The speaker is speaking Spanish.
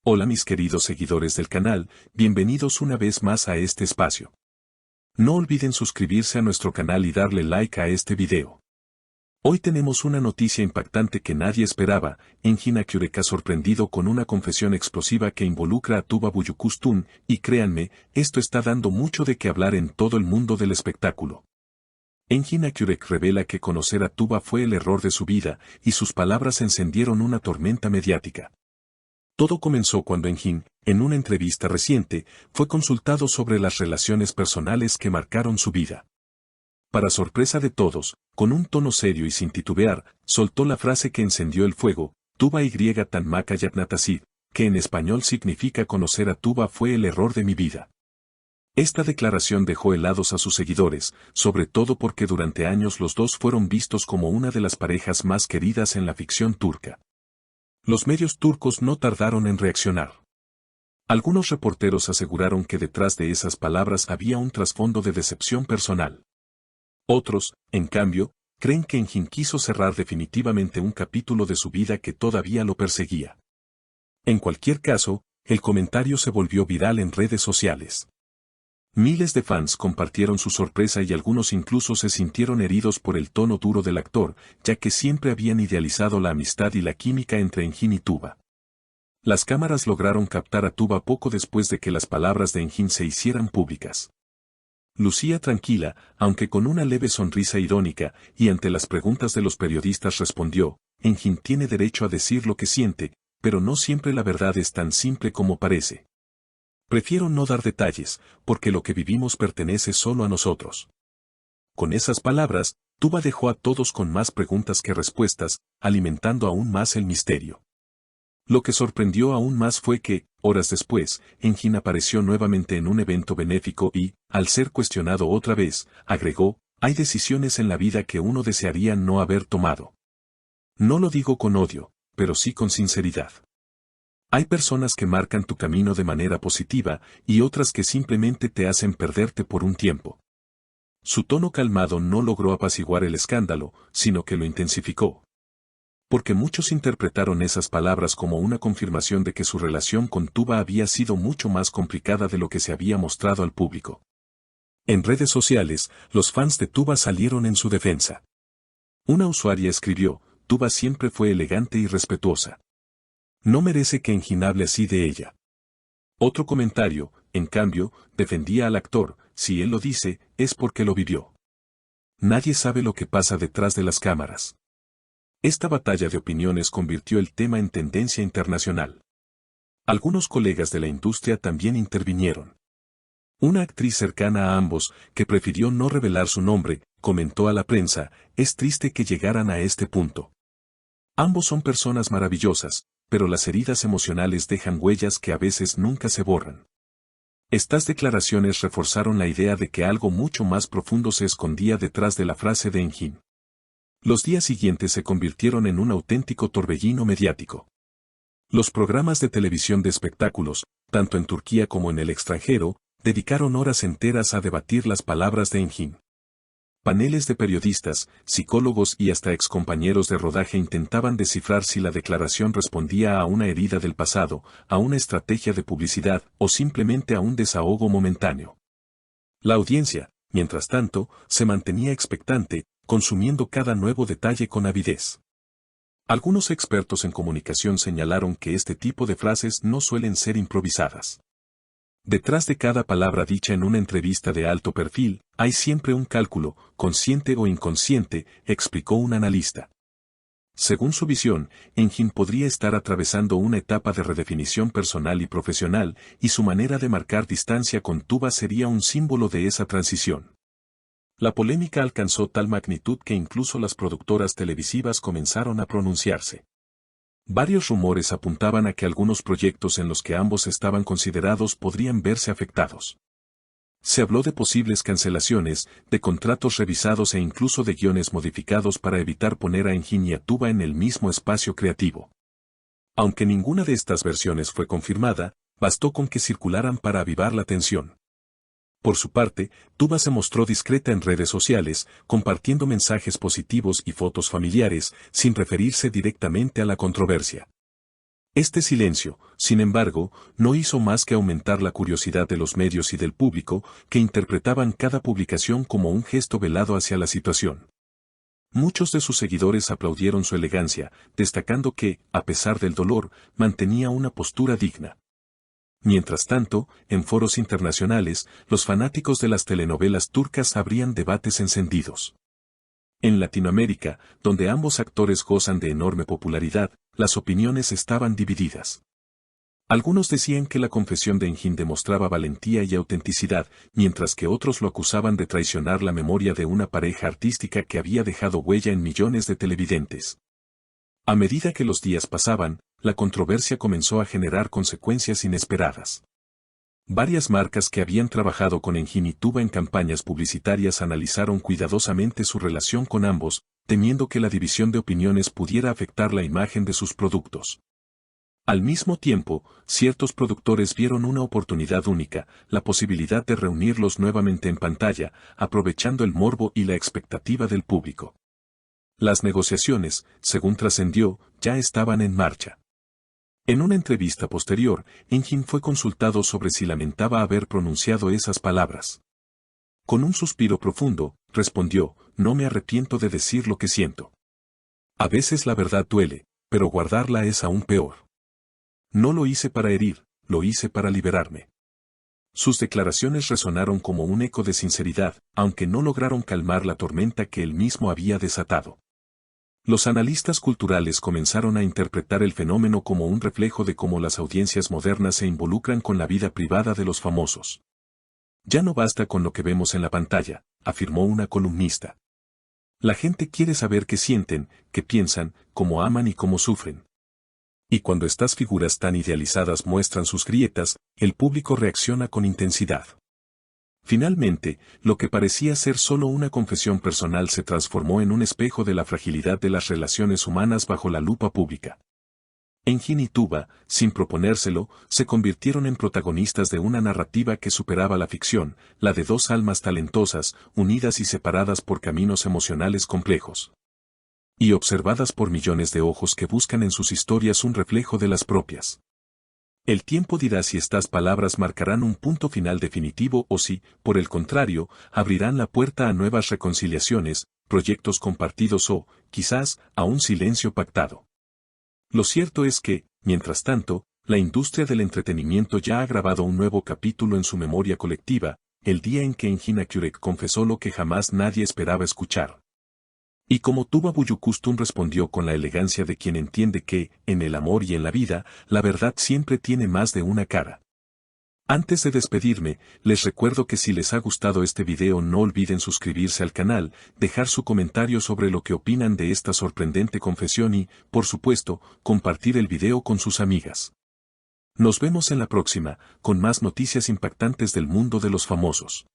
Hola mis queridos seguidores del canal, bienvenidos una vez más a este espacio. No olviden suscribirse a nuestro canal y darle like a este video. Hoy tenemos una noticia impactante que nadie esperaba. Engin Akyurek ha sorprendido con una confesión explosiva que involucra a Tuba Büyüküstün, y créanme, esto está dando mucho de qué hablar en todo el mundo del espectáculo. Engin Akyurek revela que conocer a Tuba fue el error de su vida, y sus palabras encendieron una tormenta mediática. Todo comenzó cuando Engin, en una entrevista reciente, fue consultado sobre las relaciones personales que marcaron su vida. Para sorpresa de todos, con un tono serio y sin titubear, soltó la frase que encendió el fuego: Tuba y tan makayatnatasib, que en español significa conocer a Tuba fue el error de mi vida. Esta declaración dejó helados a sus seguidores, sobre todo porque durante años los dos fueron vistos como una de las parejas más queridas en la ficción turca. Los medios turcos no tardaron en reaccionar. Algunos reporteros aseguraron que detrás de esas palabras había un trasfondo de decepción personal. Otros, en cambio, creen que Engin quiso cerrar definitivamente un capítulo de su vida que todavía lo perseguía. En cualquier caso, el comentario se volvió viral en redes sociales. Miles de fans compartieron su sorpresa y algunos incluso se sintieron heridos por el tono duro del actor, ya que siempre habían idealizado la amistad y la química entre Engin y Tuba. Las cámaras lograron captar a Tuba poco después de que las palabras de Engin se hicieran públicas. Lucía tranquila, aunque con una leve sonrisa irónica, y ante las preguntas de los periodistas respondió: Engin tiene derecho a decir lo que siente, pero no siempre la verdad es tan simple como parece. Prefiero no dar detalles, porque lo que vivimos pertenece solo a nosotros. Con esas palabras, Tuba dejó a todos con más preguntas que respuestas, alimentando aún más el misterio. Lo que sorprendió aún más fue que, horas después, Engin apareció nuevamente en un evento benéfico y, al ser cuestionado otra vez, agregó: hay decisiones en la vida que uno desearía no haber tomado. No lo digo con odio, pero sí con sinceridad. Hay personas que marcan tu camino de manera positiva y otras que simplemente te hacen perderte por un tiempo. Su tono calmado no logró apaciguar el escándalo, sino que lo intensificó. Porque muchos interpretaron esas palabras como una confirmación de que su relación con Tuba había sido mucho más complicada de lo que se había mostrado al público. En redes sociales, los fans de Tuba salieron en su defensa. Una usuaria escribió: Tuba siempre fue elegante y respetuosa. No merece que Engin hable así de ella. Otro comentario, en cambio, defendía al actor: si él lo dice, es porque lo vivió. Nadie sabe lo que pasa detrás de las cámaras. Esta batalla de opiniones convirtió el tema en tendencia internacional. Algunos colegas de la industria también intervinieron. Una actriz cercana a ambos, que prefirió no revelar su nombre, comentó a la prensa: es triste que llegaran a este punto. Ambos son personas maravillosas, pero las heridas emocionales dejan huellas que a veces nunca se borran. Estas declaraciones reforzaron la idea de que algo mucho más profundo se escondía detrás de la frase de Engin. Los días siguientes se convirtieron en un auténtico torbellino mediático. Los programas de televisión de espectáculos, tanto en Turquía como en el extranjero, dedicaron horas enteras a debatir las palabras de Engin. Paneles de periodistas, psicólogos y hasta excompañeros de rodaje intentaban descifrar si la declaración respondía a una herida del pasado, a una estrategia de publicidad o simplemente a un desahogo momentáneo. La audiencia, mientras tanto, se mantenía expectante, consumiendo cada nuevo detalle con avidez. Algunos expertos en comunicación señalaron que este tipo de frases no suelen ser improvisadas. Detrás de cada palabra dicha en una entrevista de alto perfil, hay siempre un cálculo, consciente o inconsciente, explicó un analista. Según su visión, Engin podría estar atravesando una etapa de redefinición personal y profesional, y su manera de marcar distancia con Tuba sería un símbolo de esa transición. La polémica alcanzó tal magnitud que incluso las productoras televisivas comenzaron a pronunciarse. Varios rumores apuntaban a que algunos proyectos en los que ambos estaban considerados podrían verse afectados. Se habló de posibles cancelaciones, de contratos revisados e incluso de guiones modificados para evitar poner a Engin y a Tuba en el mismo espacio creativo. Aunque ninguna de estas versiones fue confirmada, bastó con que circularan para avivar la tensión. Por su parte, Tuba se mostró discreta en redes sociales, compartiendo mensajes positivos y fotos familiares, sin referirse directamente a la controversia. Este silencio, sin embargo, no hizo más que aumentar la curiosidad de los medios y del público, que interpretaban cada publicación como un gesto velado hacia la situación. Muchos de sus seguidores aplaudieron su elegancia, destacando que, a pesar del dolor, mantenía una postura digna. Mientras tanto, en foros internacionales, los fanáticos de las telenovelas turcas abrían debates encendidos. En Latinoamérica, donde ambos actores gozan de enorme popularidad, las opiniones estaban divididas. Algunos decían que la confesión de Engin demostraba valentía y autenticidad, mientras que otros lo acusaban de traicionar la memoria de una pareja artística que había dejado huella en millones de televidentes. A medida que los días pasaban, la controversia comenzó a generar consecuencias inesperadas. Varias marcas que habían trabajado con Engin y Tuba en campañas publicitarias analizaron cuidadosamente su relación con ambos, temiendo que la división de opiniones pudiera afectar la imagen de sus productos. Al mismo tiempo, ciertos productores vieron una oportunidad única, la posibilidad de reunirlos nuevamente en pantalla, aprovechando el morbo y la expectativa del público. Las negociaciones, según trascendió, ya estaban en marcha. En una entrevista posterior, Engin fue consultado sobre si lamentaba haber pronunciado esas palabras. Con un suspiro profundo, respondió: "No me arrepiento de decir lo que siento. A veces la verdad duele, pero guardarla es aún peor. No lo hice para herir, lo hice para liberarme". Sus declaraciones resonaron como un eco de sinceridad, aunque no lograron calmar la tormenta que él mismo había desatado. Los analistas culturales comenzaron a interpretar el fenómeno como un reflejo de cómo las audiencias modernas se involucran con la vida privada de los famosos. "Ya no basta con lo que vemos en la pantalla", afirmó una columnista. "La gente quiere saber qué sienten, qué piensan, cómo aman y cómo sufren. Y cuando estas figuras tan idealizadas muestran sus grietas, el público reacciona con intensidad". Finalmente, lo que parecía ser solo una confesión personal se transformó en un espejo de la fragilidad de las relaciones humanas bajo la lupa pública. Engin y Tuba, sin proponérselo, se convirtieron en protagonistas de una narrativa que superaba la ficción, la de dos almas talentosas, unidas y separadas por caminos emocionales complejos. Y observadas por millones de ojos que buscan en sus historias un reflejo de las propias. El tiempo dirá si estas palabras marcarán un punto final definitivo o si, por el contrario, abrirán la puerta a nuevas reconciliaciones, proyectos compartidos o, quizás, a un silencio pactado. Lo cierto es que, mientras tanto, la industria del entretenimiento ya ha grabado un nuevo capítulo en su memoria colectiva, el día en que Engin Akyurek confesó lo que jamás nadie esperaba escuchar. Y como Tuba Büyüküstün respondió con la elegancia de quien entiende que, en el amor y en la vida, la verdad siempre tiene más de una cara. Antes de despedirme, les recuerdo que si les ha gustado este video no olviden suscribirse al canal, dejar su comentario sobre lo que opinan de esta sorprendente confesión y, por supuesto, compartir el video con sus amigas. Nos vemos en la próxima, con más noticias impactantes del mundo de los famosos.